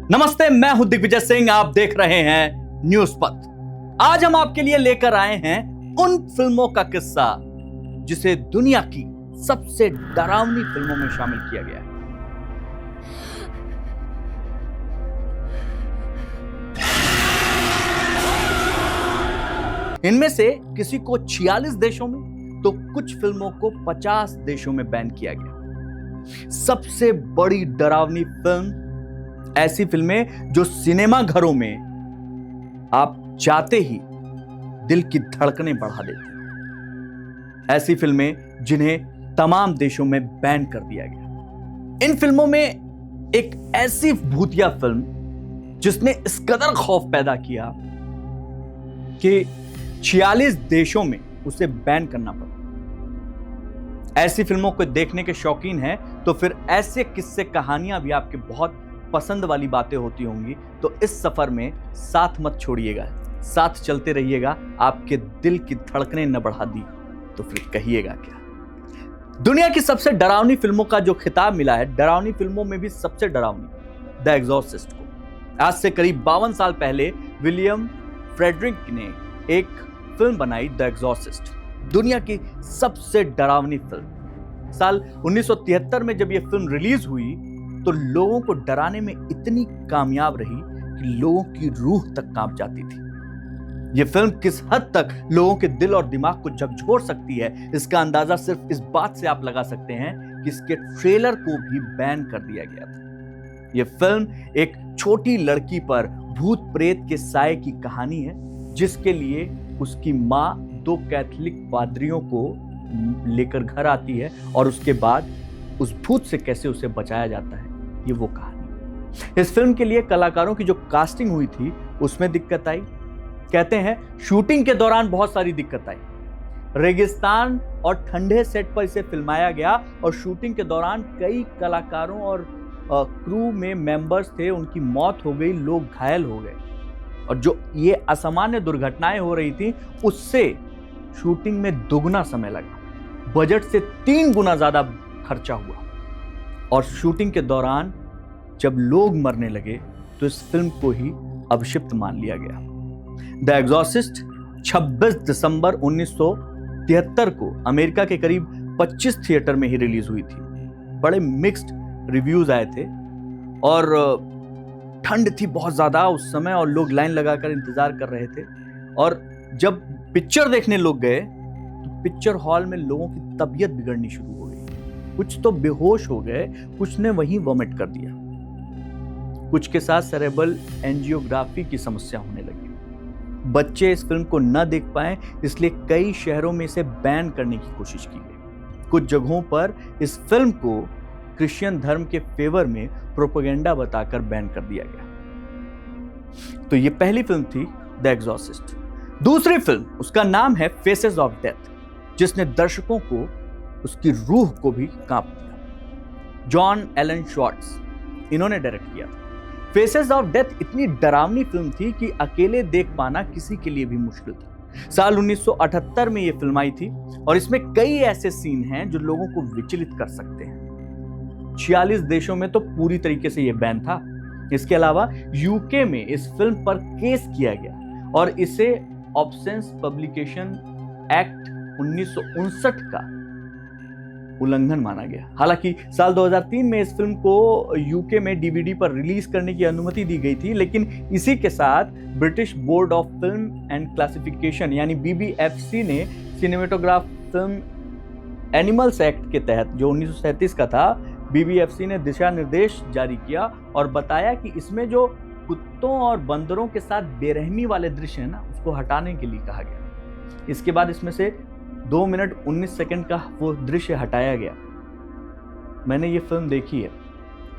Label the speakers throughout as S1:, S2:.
S1: नमस्ते, मैं हूं दिग्विजय सिंह। आप देख रहे हैं न्यूज पथ। आज हम आपके लिए लेकर आए हैं उन फिल्मों का किस्सा जिसे दुनिया की सबसे डरावनी फिल्मों में शामिल किया गया है। इनमें से किसी को 46 देशों में तो कुछ फिल्मों को 50 देशों में बैन किया गया। सबसे बड़ी डरावनी फिल्म ऐसी फिल्में जो सिनेमा घरों में आप जाते ही दिल की धड़कनें बढ़ा देती। ऐसी फिल्में जिन्हें तमाम देशों में बैन कर दिया गया। इन फिल्मों में एक ऐसी भूतिया फिल्म जिसने इस कदर खौफ पैदा किया कि 46 देशों में उसे बैन करना पड़ा। ऐसी फिल्मों को देखने के शौकीन हैं तो फिर ऐसे किस्से कहानियां भी आपके बहुत पसंद वाली बातें होती होंगी। तो इस सफर में साथ मत छोड़िएगा, साथ चलते रहिएगा। आपके दिल की धड़कनें न बढ़ा दी तो फिर कहिएगा क्या। दुनिया की सबसे डरावनी फिल्मों का जो खिताब मिला है, डरावनी फिल्मों में भी सबसे डरावनी, द एग्जॉर्सिस्ट को। आज से करीब 52 साल पहले विलियम फ्रेडरिक ने एक फिल्म बनाई, द एग्जॉर्सिस्ट, दुनिया की सबसे डरावनी फिल्म। साल 1973 में जब यह फिल्म रिलीज हुई तो लोगों को डराने में इतनी कामयाब रही कि लोगों की रूह तक कांप जाती थी। यह फिल्म किस हद तक लोगों के दिल और दिमाग को झकझोर सकती है, इसका अंदाजा सिर्फ इस बात से आप लगा सकते हैं कि इसके ट्रेलर को भी बैन कर दिया गया था। यह फिल्म एक छोटी लड़की पर भूत प्रेत के साए की कहानी है, जिसके लिए उसकी मां 2 कैथोलिक पादरियों को लेकर घर आती है और उसके बाद उस भूत से कैसे उसे बचाया जाता है, ये वो कहानी। इस फिल्म के लिए कलाकारों की जो कास्टिंग हुई थी उसमें दिक्कत आई। कहते हैं शूटिंग के दौरान बहुत सारी दिक्कत आई। रेगिस्तान और ठंडे सेट पर इसे फिल्माया गया और शूटिंग के दौरान कई कलाकारों और क्रू में मेंबर्स थे, उनकी मौत हो गई, लोग घायल हो गए। और जो ये असामान्य दुर्घटनाएं हो रही थी उससे शूटिंग में दुगना समय लगा, बजट से 3 गुना ज्यादा खर्चा हुआ। और शूटिंग के दौरान जब लोग मरने लगे तो इस फिल्म को ही अभिशिप्त मान लिया गया। द एग्जॉर्सिस्ट 26 दिसंबर 1973 को अमेरिका के करीब 25 थिएटर में ही रिलीज हुई थी। बड़े मिक्स्ड रिव्यूज आए थे और ठंड थी बहुत ज्यादा उस समय और लोग लाइन लगाकर इंतजार कर रहे थे। और जब पिक्चर देखने लोग गए तो पिक्चर हॉल में लोगों की तबीयत बिगड़नी शुरू हो गई। कुछ तो बेहोश हो गए, कुछ ने वहीं वॉमिट कर दिया, कुछ के साथ सेरेब्रल एंजियोग्राफी की समस्या होने लगी। बच्चे इस फिल्म को न देख पाए इसलिए कई शहरों में इसे बैन करने की कोशिश की गई। कुछ जगहों पर इस फिल्म को क्रिश्चियन धर्म के फेवर में प्रोपेगेंडा बताकर बैन कर दिया गया। तो ये पहली फिल्म थी द एग्जॉर्सिस्ट। दूसरी फिल्म, उसका नाम है फेसेस ऑफ डेथ, जिसने दर्शकों को, उसकी रूह को भी कांप दिया। जॉन एलन शॉर्ट्स, इन्होंने डायरेक्ट किया था। फेसेस ऑफ डेथ इतनी डरावनी फिल्म थी कि अकेले देख पाना किसी के लिए भी मुश्किल था। साल 1978 में यह फिल्म आई थी और इसमें कई ऐसे सीन हैं जो लोगों को विचलित कर सकते हैं। 46 देशों में तो पूरी तरीके से यह बैन था। इसके अलावा यूके में इस फिल्म पर केस किया गया और इसे ऑब्सेंस पब्लिकेशन एक्ट 1959 का उल्लंघन माना गया। हालांकि साल 2003 में इस फिल्म को यूके में डीवीडी पर रिलीज करने की अनुमति दी गई थी, लेकिन इसी के साथ British board of film and classification यानी बीबीएफसी ने सिनेमेटोग्राफ फिल्म एनिमल्स एक्ट के तहत, जो 1937 का था, बीबीएफसी ने दिशा निर्देश जारी किया और बताया कि इसमें जो कुत्तों और बंदरों के साथ बेरहमी वाले दृश्य है ना, उसको हटाने के लिए कहा गया। इसके बाद इसमें से 2 मिनट 19 सेकंड का वो दृश्य हटाया गया। मैंने ये फिल्म देखी है।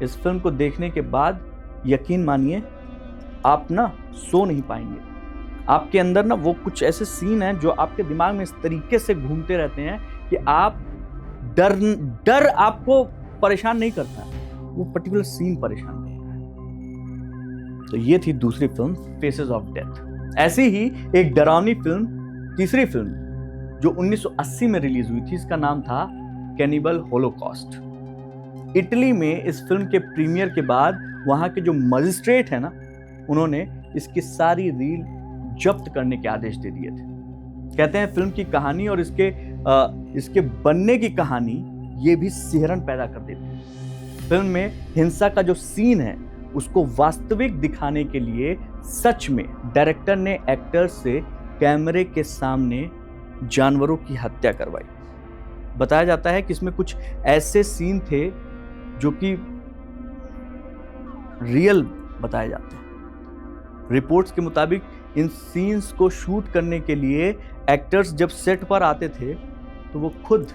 S1: इस फिल्म को देखने के बाद यकीन मानिए आप ना सो नहीं पाएंगे। आपके अंदर ना वो कुछ ऐसे सीन हैं जो आपके दिमाग में इस तरीके से घूमते रहते हैं कि आप डर आपको परेशान नहीं करता, वो पर्टिकुलर सीन परेशान करता है। तो ये थी दूसरी फिल्म, फेसेस ऑफ डेथ। ऐसी ही एक डरावनी फिल्म, तीसरी फिल्म जो 1980 में रिलीज हुई थी, इसका नाम था कैनिबल होलोकॉस्ट। इटली में इस फिल्म के प्रीमियर के बाद वहां के जो मजिस्ट्रेट है ना, उन्होंने इसकी सारी रील जब्त करने के आदेश दे दिए थे। कहते हैं फिल्म की कहानी और इसके बनने की कहानी ये भी सिहरन पैदा कर देती है। फिल्म में हिंसा का जो सीन है उसको वास्तविक दिखाने के लिए सच में डायरेक्टर ने एक्टर्स से कैमरे के सामने जानवरों की हत्या करवाई। बताया जाता है कि इसमें कुछ ऐसे सीन थे जो कि रियल बताए जाते हैं। रिपोर्ट्स के मुताबिक इन सीन्स को शूट करने के लिए एक्टर्स जब सेट पर आते थे तो वो खुद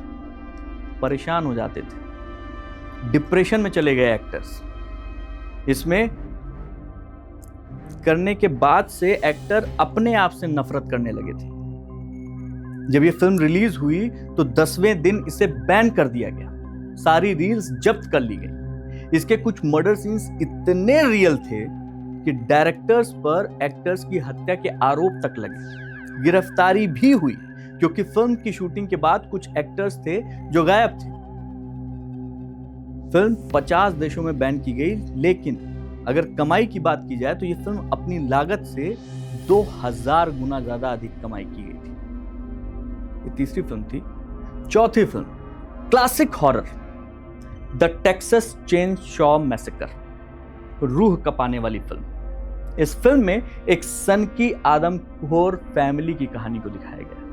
S1: परेशान हो जाते थे, डिप्रेशन में चले गए एक्टर्स। इसमें करने के बाद से एक्टर अपने आप से नफरत करने लगे थे। जब ये फिल्म रिलीज हुई तो 10वें दिन इसे बैन कर दिया गया, सारी रील्स जब्त कर ली गई। इसके कुछ मर्डर सीन्स इतने रियल थे कि डायरेक्टर्स पर एक्टर्स की हत्या के आरोप तक लगे। गिरफ्तारी भी हुई क्योंकि फिल्म की शूटिंग के बाद कुछ एक्टर्स थे जो गायब थे। फिल्म 50 देशों में बैन की गई, लेकिन अगर कमाई की बात की जाए तो यह फिल्म अपनी लागत से 2000 गुना ज्यादा अधिक कमाई की गई थी। ये तीसरी फिल्म थी। चौथी film, classic horror the Texas chainsaw massacre, रूह कपाने वाली फिल्म। इस फिल्म में एक सनकी आदमखोर फैमिली की कहानी को दिखाया गया।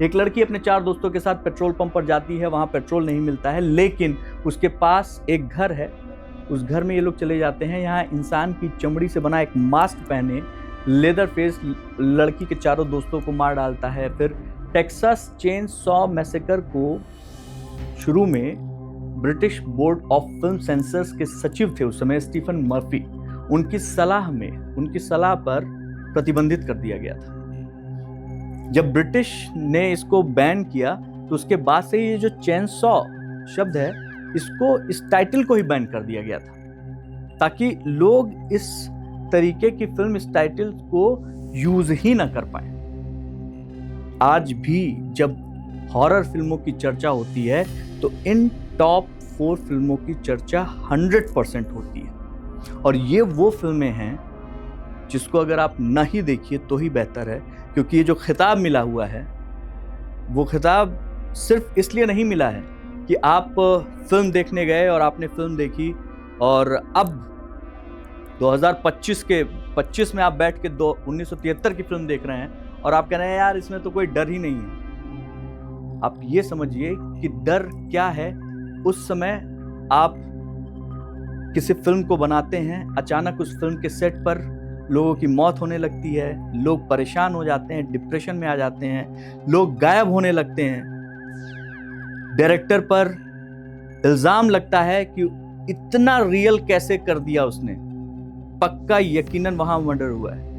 S1: एक लड़की अपने 4 दोस्तों के साथ पेट्रोल पंप पर जाती है, वहां पेट्रोल नहीं मिलता है, लेकिन उसके पास एक घर है। उस घर में ये लोग चले जाते हैं। यहाँ इंसान की चमड़ी से बना एक मास्क पहने लेदर फेस लड़की के 4 दोस्तों को मार डालता है। फिर टेक्सास चेनसॉ मैसेकर को शुरू में British board of film sensors के सचिव थे उस समय स्टीफन मर्फी, उनकी सलाह पर प्रतिबंधित कर दिया गया था। जब ब्रिटिश ने इसको बैन किया तो उसके बाद से ये जो चेनसॉ शब्द है, इसको इस टाइटल को ही बैन कर दिया गया था ताकि लोग इस तरीके की फिल्म इस टाइटल को यूज ही ना कर पाए। आज भी जब हॉरर फिल्मों की चर्चा होती है तो इन टॉप 4 फिल्मों की चर्चा 100% होती है। और ये वो फिल्में हैं जिसको अगर आप नहीं देखिए तो ही बेहतर है, क्योंकि ये जो खिताब मिला हुआ है वो खिताब सिर्फ इसलिए नहीं मिला है कि आप फिल्म देखने गए और आपने फिल्म देखी और अब 2025 में आप बैठ के 1973 की फिल्म देख रहे हैं और आप कह रहे हैं यार इसमें तो कोई डर ही नहीं है। आप ये समझिए कि डर क्या है। उस समय आप किसी फिल्म को बनाते हैं, अचानक उस फिल्म के सेट पर लोगों की मौत होने लगती है, लोग परेशान हो जाते हैं, डिप्रेशन में आ जाते हैं, लोग गायब होने लगते हैं। डायरेक्टर पर इल्जाम लगता है कि इतना रियल कैसे कर दिया उसने, पक्का यकीनन वहां मर्डर हुआ है।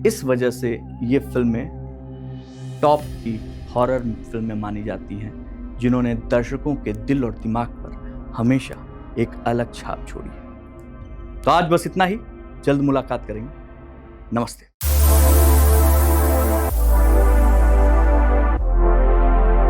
S1: इस वजह से ये फिल्में टॉप की हॉरर फिल्में मानी जाती हैं, जिन्होंने दर्शकों के दिल और दिमाग पर हमेशा एक अलग छाप छोड़ी है। तो आज बस इतना ही, जल्द मुलाकात करेंगे। नमस्ते।